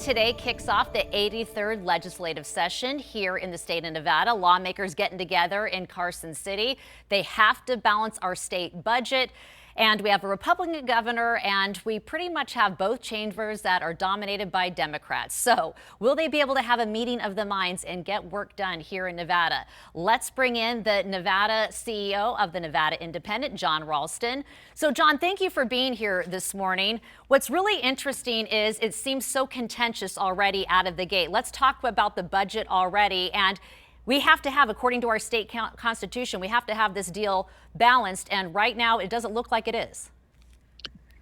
Today kicks off the 83rd legislative session here in the state of Nevada. Lawmakers getting together in Carson City. They have to balance our state budget. And we have a Republican governor, and we pretty much have both chambers that are dominated by Democrats. So will they be able to have a meeting of the minds and get work done here in Nevada? Let's bring in the Nevada CEO of the Nevada Independent, Jon Ralston. So, Jon, thank you for being here this morning. What's really interesting is it seems so contentious already out of the gate. Let's talk about the budget already. And we have to have, according to our state constitution, we have to have this deal balanced. And right now, it doesn't look like it is.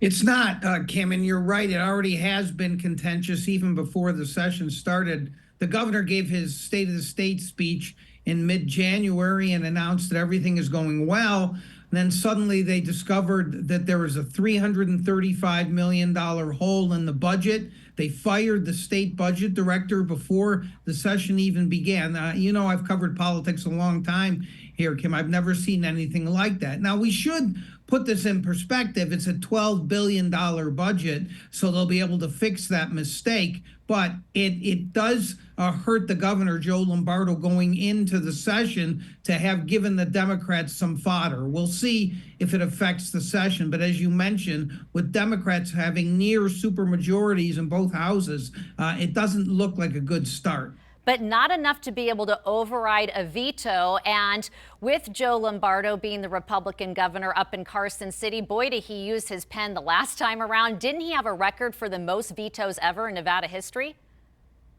It's not, Kim, and you're right. It already has been contentious even before the session started. The governor gave his State of the State speech in mid-January and announced that everything is going well. And then suddenly they discovered that there was a $335 million hole in the budget. They fired the state budget director before the session even began. I've covered politics a long time here, Kim. I've never seen anything like that. Now, we should put this in perspective. It's a $12 billion budget, so they'll be able to fix that mistake. But it does hurt the governor, Joe Lombardo, going into the session to have given the Democrats some fodder. We'll see if it affects the session. But as you mentioned, with Democrats having near supermajorities in both houses, it doesn't look like a good start. But not enough to be able to override a veto. And with Joe Lombardo being the Republican governor up in Carson City, boy, did he use his pen the last time around. Didn't he have a record for the most vetoes ever in Nevada history?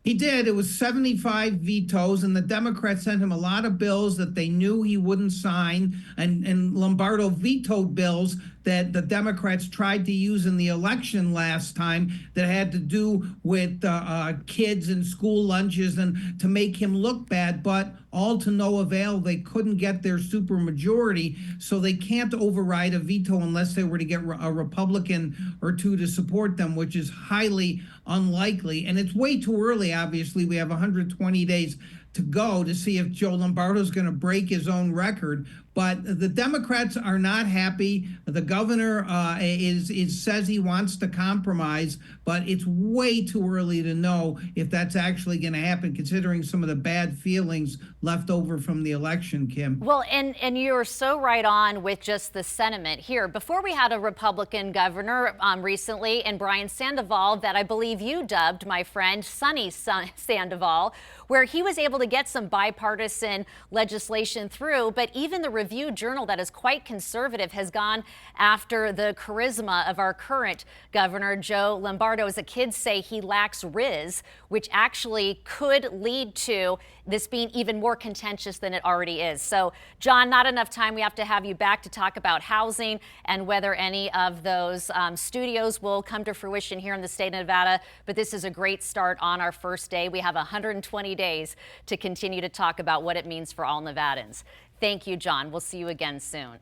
He did. It was 75 vetoes, and the Democrats sent him a lot of bills that they knew he wouldn't sign. And Lombardo vetoed bills that the Democrats tried to use in the election last time that had to do with kids and school lunches and to make him look bad, but all to no avail. They couldn't get their supermajority, so they can't override a veto unless they were to get a Republican or two to support them, which is highly unlikely. And it's way too early, obviously. We have 120 days to go to see if Joe Lombardo is going to break his own record. But the Democrats are not happy. The governor says he wants to compromise, but it's way too early to know if that's actually going to happen, considering some of the bad feelings left over from the election, Kim. Well, and you're so right on with just the sentiment here. Before we had a Republican governor recently, and Brian Sandoval, that I believe you dubbed, my friend, Sunny Sandoval, where he was able to get some bipartisan legislation through, but even the Review Journal, that is quite conservative, has gone after the charisma of our current governor, Joe Lombardo. As the kids say, he lacks riz, which actually could lead to this being even more contentious than it already is. So, Jon, not enough time. We have to have you back to talk about housing and whether any of those studios will come to fruition here in the state of Nevada. But this is a great start on our first day. We have 120 days to continue to talk about what it means for all Nevadans. Thank you, Jon. We'll see you again soon.